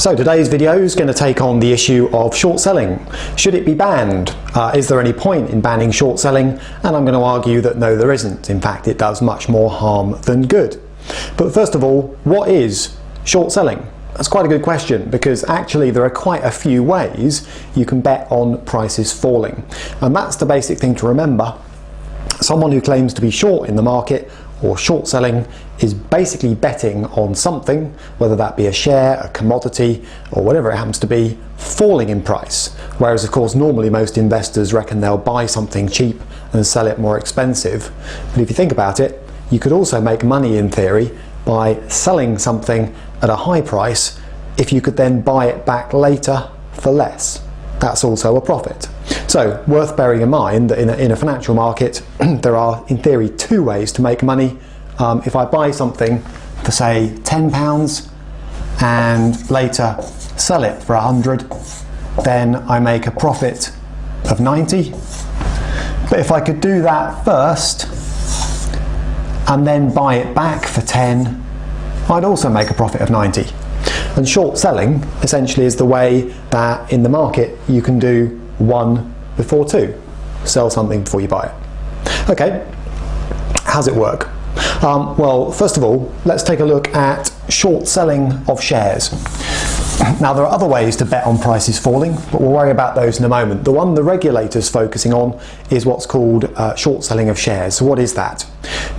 So today's video is going to take on the issue of short selling. Should it be banned? Is there any point in banning short selling? And I'm going to argue that no, there isn't. In fact, it does much more harm than good. But first of all, what is short selling? That's quite a good question, because actually there are quite a few ways you can bet on prices falling. And that's the basic thing to remember. Someone who claims to be short in the market or short selling is basically betting on something, whether that be a share, a commodity, or whatever it happens to be, falling in price. Whereas of course normally most investors reckon they'll buy something cheap and sell it more expensive. But if you think about it, you could also make money in theory by selling something at a high price if you could then buy it back later for less. That's also a profit. So worth bearing in mind that in a financial market there are in theory two ways to make money. If I buy something for say £10 and later sell it for 100, then I make a profit of 90. But if I could do that first and then buy it back for 10, I'd also make a profit of 90. And short selling essentially is the way that in the market you can do one before two. Sell something before you buy it. Okay, how's it work? Well, first of all, let's take a look at short selling of shares. Now, there are other ways to bet on prices falling, but we'll worry about those in a moment. The one the regulator's focusing on is what's called short selling of shares. So what is that?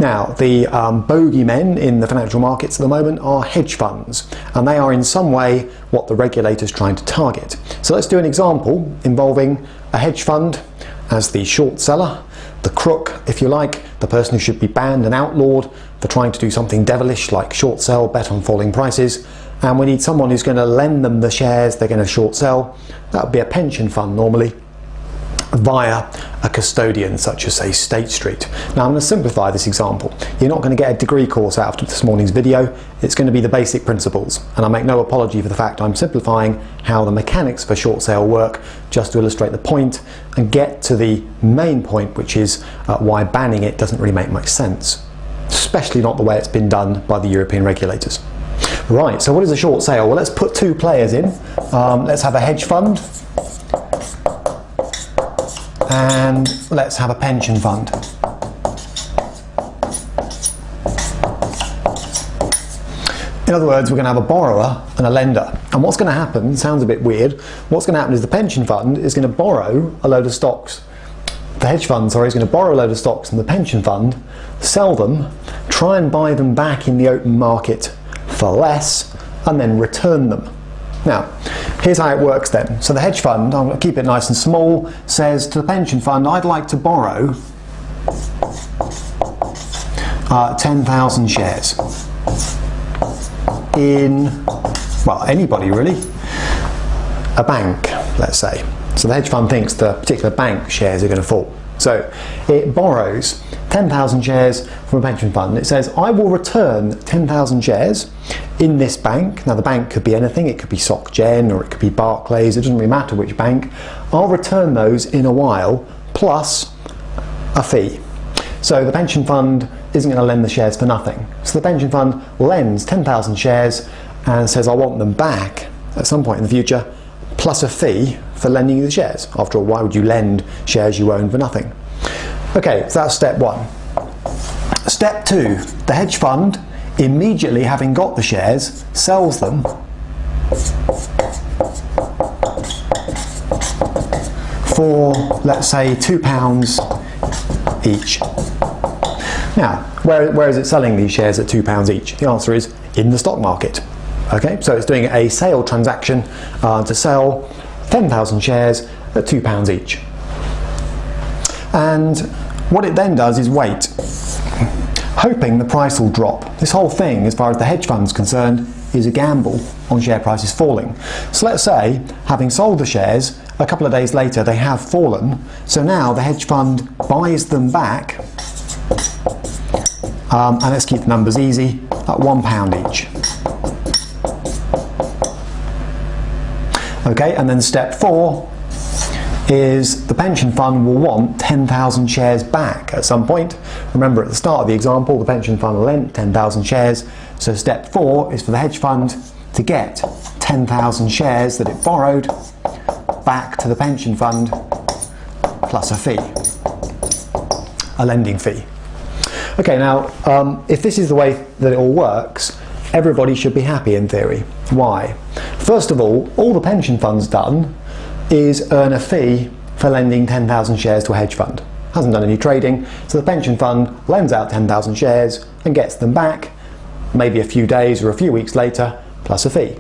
Now, the bogeymen in the financial markets at the moment are hedge funds, and they are in some way what the regulator's trying to target. So let's do an example involving a hedge fund as the short seller, the crook, if you like, the person who should be banned and outlawed for trying to do something devilish like short sell, bet on falling prices. And we need someone who's going to lend them the shares they're going to short sell. That would be a pension fund normally, via a custodian such as say State Street. Now I'm going to simplify this example. You're not going to get a degree course out of this morning's video. It's going to be the basic principles, and I make no apology for the fact I'm simplifying how the mechanics of a short sale work just to illustrate the point and get to the main point, which is why banning it doesn't really make much sense, especially not the way it's been done by the European regulators. Right, so what is a short sale? Well, let's put two players in. Let's have a hedge fund and let's have a pension fund. In other words, we're going to have a borrower and a lender. And what's going to happen, sounds a bit weird, what's going to happen is the pension fund is going to borrow a load of stocks. The hedge fund, sorry, is going to borrow a load of stocks from the pension fund, sell them, try and buy them back in the open market for less, and then return them. Now, here's how it works then. So the hedge fund, I'm going to keep it nice and small, says to the pension fund, I'd like to borrow 10,000 shares in, well, anybody really, a bank, let's say. So the hedge fund thinks the particular bank shares are going to fall. So it borrows 10,000 shares from a pension fund. It says, I will return 10,000 shares in this bank. Now the bank could be anything. It could be Soc Gen or it could be Barclays. It doesn't really matter which bank. I'll return those in a while plus a fee. So the pension fund isn't going to lend the shares for nothing. So the pension fund lends 10,000 shares and says, I want them back at some point in the future plus a fee for lending you the shares. After all, why would you lend shares you own for nothing? Okay, so that's step one. Step two, the hedge fund, immediately having got the shares, sells them for, let's say, £2 each. Now, where is it selling these shares at £2 each? The answer is in the stock market. Okay, so it's doing a sale transaction to sell 10,000 shares at £2 each. And what it then does is wait, hoping the price will drop. This whole thing, as far as the hedge fund's concerned, is a gamble on share prices falling. So let's say, having sold the shares, a couple of days later they have fallen, so now the hedge fund buys them back, and let's keep the numbers easy, at £1 each. Okay, and then step four is the pension fund will want 10,000 shares back at some point. Remember, at the start of the example, the pension fund lent 10,000 shares. So step four is for the hedge fund to get 10,000 shares that it borrowed back to the pension fund plus a fee, a lending fee. Okay, now if this is the way that it all works, everybody should be happy in theory. Why? First of all the pension fund's done is earn a fee for lending 10,000 shares to a hedge fund. Hasn't done any trading, so the pension fund lends out 10,000 shares and gets them back maybe a few days or a few weeks later plus a fee.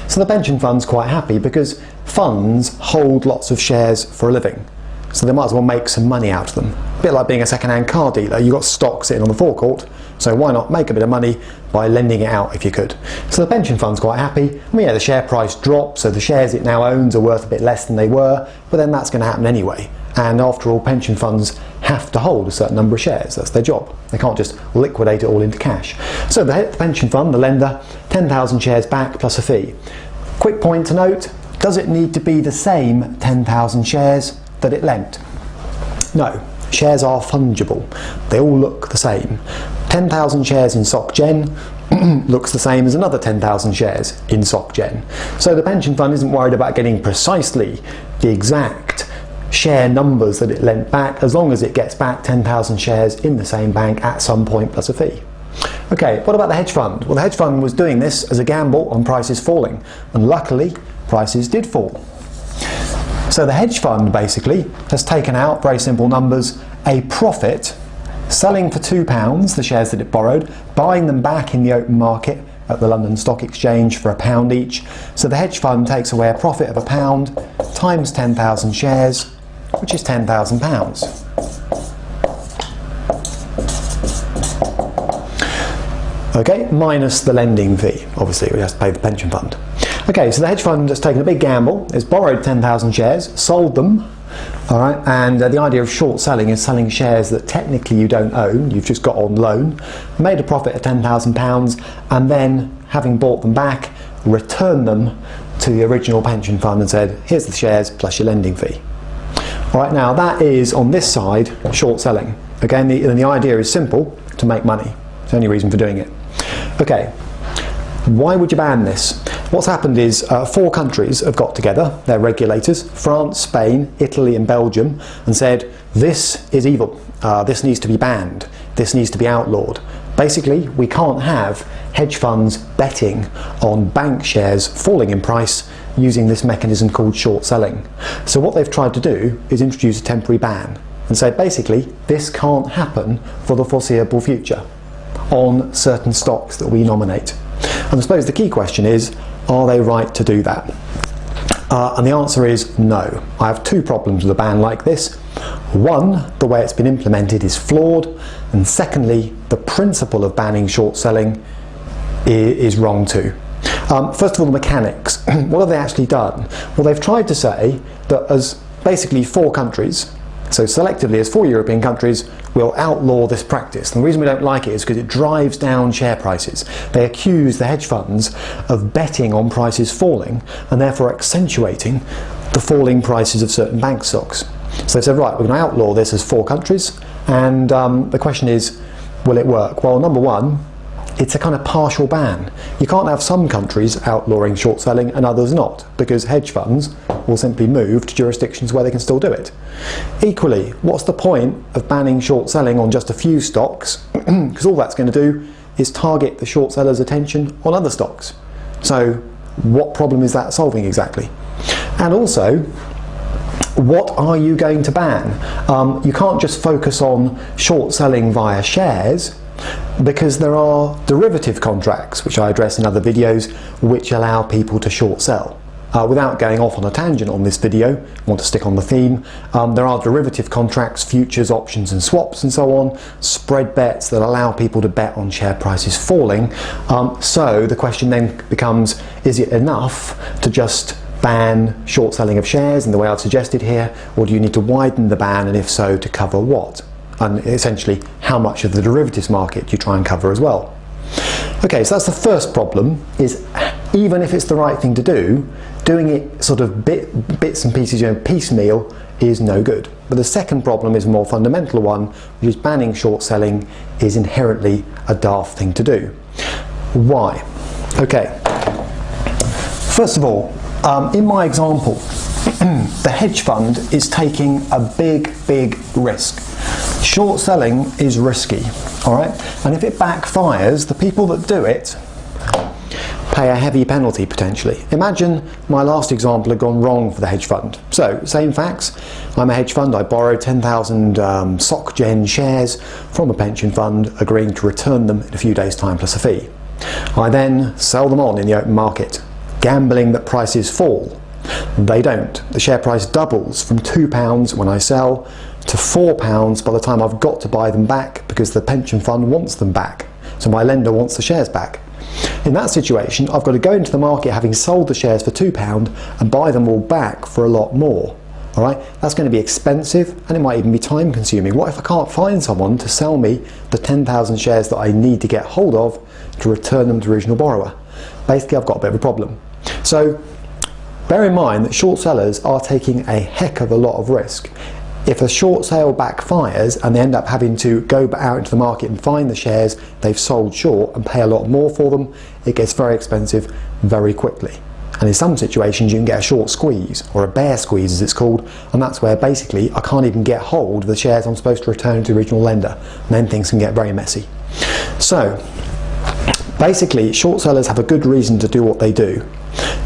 So the pension fund's quite happy because funds hold lots of shares for a living, so they might as well make some money out of them. A bit like being a second-hand car dealer, you've got stock sitting on the forecourt, so why not make a bit of money by lending it out if you could. So the pension fund's quite happy. I mean, yeah, the share price drops, so the shares it now owns are worth a bit less than they were, but then that's going to happen anyway. And after all, pension funds have to hold a certain number of shares. That's their job. They can't just liquidate it all into cash. So the pension fund, the lender, 10,000 shares back plus a fee. Quick point to note, does it need to be the same 10,000 shares that it lent? No. Shares are fungible. They all look the same. 10,000 shares in SocGen looks the same as another 10,000 shares in SocGen. So the pension fund isn't worried about getting precisely the exact share numbers that it lent back, as long as it gets back 10,000 shares in the same bank at some point plus a fee. Okay, what about the hedge fund? Well, the hedge fund was doing this as a gamble on prices falling, and luckily prices did fall. So the hedge fund basically has taken out, very simple numbers, a profit selling for £2 the shares that it borrowed, buying them back in the open market at the London Stock Exchange for £1 each. So the hedge fund takes away a profit of £1 times 10,000 shares, which is £10,000. Okay, minus the lending fee, obviously, we have to pay the pension fund. Okay, so the hedge fund has taken a big gamble, it's borrowed 10,000 shares, sold them, all right, and the idea of short selling is selling shares that technically you don't own, you've just got on loan, made a profit of £10,000, and then, having bought them back, returned them to the original pension fund and said, here's the shares plus your lending fee. All right, now that is, on this side, short selling. Again, the idea is simple, to make money. It's the only reason for doing it. Okay, why would you ban this? What's happened is 4 countries have got together, their regulators, France, Spain, Italy and Belgium, and said, this is evil, this needs to be banned, this needs to be outlawed. Basically, we can't have hedge funds betting on bank shares falling in price using this mechanism called short selling. So what they've tried to do is introduce a temporary ban and say, basically, this can't happen for the foreseeable future on certain stocks that we nominate. And I suppose the key question is, are they right to do that? And the answer is no. I have 2 problems with a ban like this. One, the way it's been implemented is flawed, and secondly, the principle of banning short selling is wrong too. First of all, the mechanics. What have they actually done? Well, they've tried to say that as basically 4 countries, so selectively as 4 European countries, will outlaw this practice. And the reason we don't like it is because it drives down share prices. They accuse the hedge funds of betting on prices falling and therefore accentuating the falling prices of certain bank stocks. So they said, right, we're going to outlaw this as 4 countries, and the question is, will it work? Well, number one, it's a kind of partial ban. You can't have some countries outlawing short selling and others not, because hedge funds will simply move to jurisdictions where they can still do it. Equally, what's the point of banning short selling on just a few stocks? Because all that's going to do is target the short sellers' attention on other stocks. So what problem is that solving exactly? And also, what are you going to ban? You can't just focus on short selling via shares, because there are derivative contracts, which I address in other videos, which allow people to short sell. Without going off on a tangent on this video, I want to stick on the theme, there are derivative contracts, futures, options and swaps and so on, spread bets that allow people to bet on share prices falling. So the question then becomes, is it enough to just ban short selling of shares in the way I've suggested here, or do you need to widen the ban, and if so, to cover what? And essentially, how much of the derivatives market do you try and cover as well? Okay, so that's the first problem, is even if it's the right thing to do, doing it sort of bits and pieces, piecemeal, is no good. But the second problem is a more fundamental one, which is banning short selling is inherently a daft thing to do. Why? Okay, First of all, in my example, the hedge fund is taking a big risk. Short selling is risky, all right? And if it backfires, the people that do it pay a heavy penalty potentially. Imagine my last example had gone wrong for the hedge fund. So, same facts. I'm a hedge fund. I borrowed 10,000 SocGen shares from a pension fund, agreeing to return them in a few days' time plus a fee. I then sell them on in the open market, gambling that prices fall. They don't. The share price doubles from £2 when I sell to £4 by the time I've got to buy them back, because the pension fund wants them back. So my lender wants the shares back. In that situation, I've got to go into the market having sold the shares for £2 and buy them all back for a lot more. All right, that's going to be expensive, and it might even be time consuming. What if I can't find someone to sell me the 10,000 shares that I need to get hold of to return them to the original borrower? Basically, I've got a bit of a problem. So bear in mind that short sellers are taking a heck of a lot of risk. If a short sale backfires and they end up having to go out into the market and find the shares they've sold short and pay a lot more for them, it gets very expensive very quickly. And in some situations you can get a short squeeze, or a bear squeeze as it's called, and that's where basically I can't even get hold of the shares I'm supposed to return to the original lender, and then things can get very messy. So basically, short sellers have a good reason to do what they do.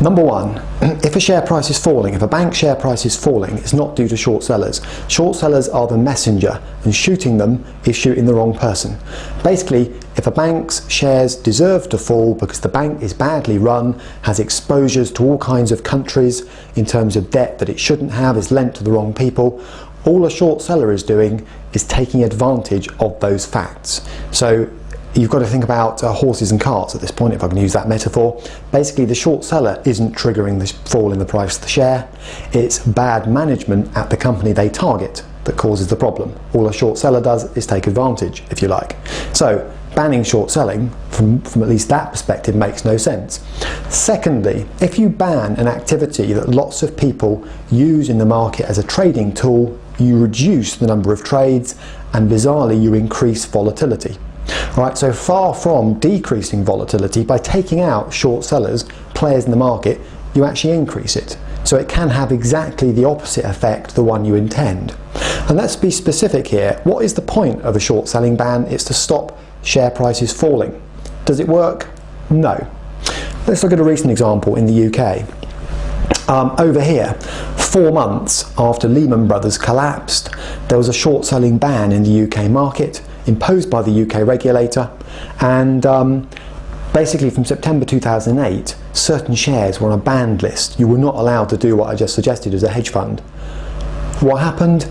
Number one, if a share price is falling, if a bank share price is falling, it's not due to short sellers. Short sellers are the messenger, and shooting them is shooting the wrong person. Basically, if a bank's shares deserve to fall because the bank is badly run, has exposures to all kinds of countries in terms of debt that it shouldn't have, is lent to the wrong people, all a short seller is doing is taking advantage of those facts. So you've got to think about horses and carts at this point, if I can use that metaphor. Basically, the short seller isn't triggering the fall in the price of the share. It's bad management at the company they target that causes the problem. All a short seller does is take advantage, if you like. So banning short selling, from at least that perspective, makes no sense. Secondly, if you ban an activity that lots of people use in the market as a trading tool, you reduce the number of trades, and bizarrely you increase volatility. Right, so far from decreasing volatility, by taking out short sellers, players in the market, you actually increase it. So it can have exactly the opposite effect, the one you intend. And let's be specific here. What is the point of a short selling ban? It's to stop share prices falling. Does it work? No. Let's look at a recent example in the UK. Over here, 4 months after Lehman Brothers collapsed, there was a short selling ban in the UK market, imposed by the UK regulator, and basically from September 2008 certain shares were on a banned list. You were not allowed to do what I just suggested as a hedge fund. What happened?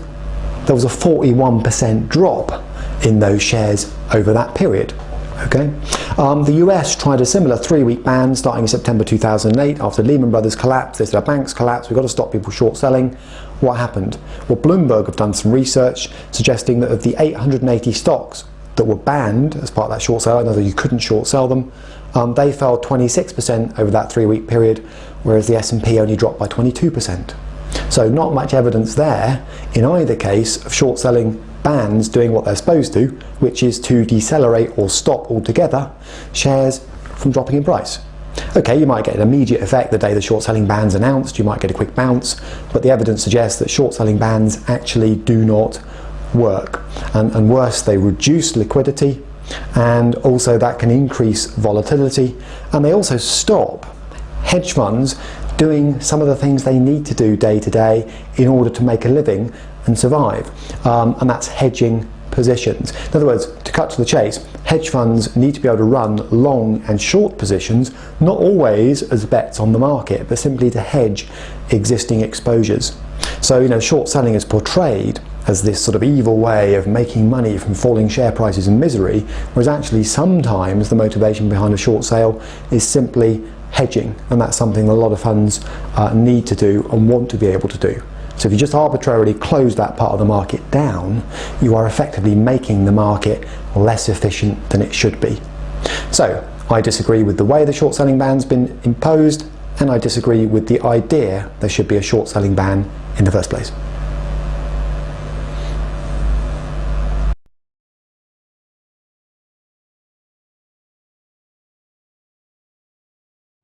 There was a 41% drop in those shares over that period. Okay. The US tried a similar 3-week ban starting in September 2008 after Lehman Brothers collapsed. They said our banks collapsed, we've got to stop people short selling. What happened? Well, Bloomberg have done some research suggesting that of the 880 stocks that were banned as part of that short sale, in other words, you couldn't short sell them, they fell 26% over that 3-week period, whereas the S&P only dropped by 22%. So not much evidence there in either case of short selling bans doing what they're supposed to, which is to decelerate or stop altogether shares from dropping in price. Okay, you might get an immediate effect the day the short selling ban's announced, you might get a quick bounce, but the evidence suggests that short selling bans actually do not work. And worse, they reduce liquidity, and also that can increase volatility, and they also stop hedge funds doing some of the things they need to do day to day in order to make a living and survive, and that's hedging positions. In other words, to cut to the chase, hedge funds need to be able to run long and short positions, not always as bets on the market, but simply to hedge existing exposures. So, you know, short selling is portrayed as this sort of evil way of making money from falling share prices and misery, whereas actually sometimes the motivation behind a short sale is simply hedging, and that's something a lot of funds need to do and want to be able to do. So if you just arbitrarily close that part of the market down, you are effectively making the market less efficient than it should be. So I disagree with the way the short selling ban's been imposed, and I disagree with the idea there should be a short selling ban in the first place.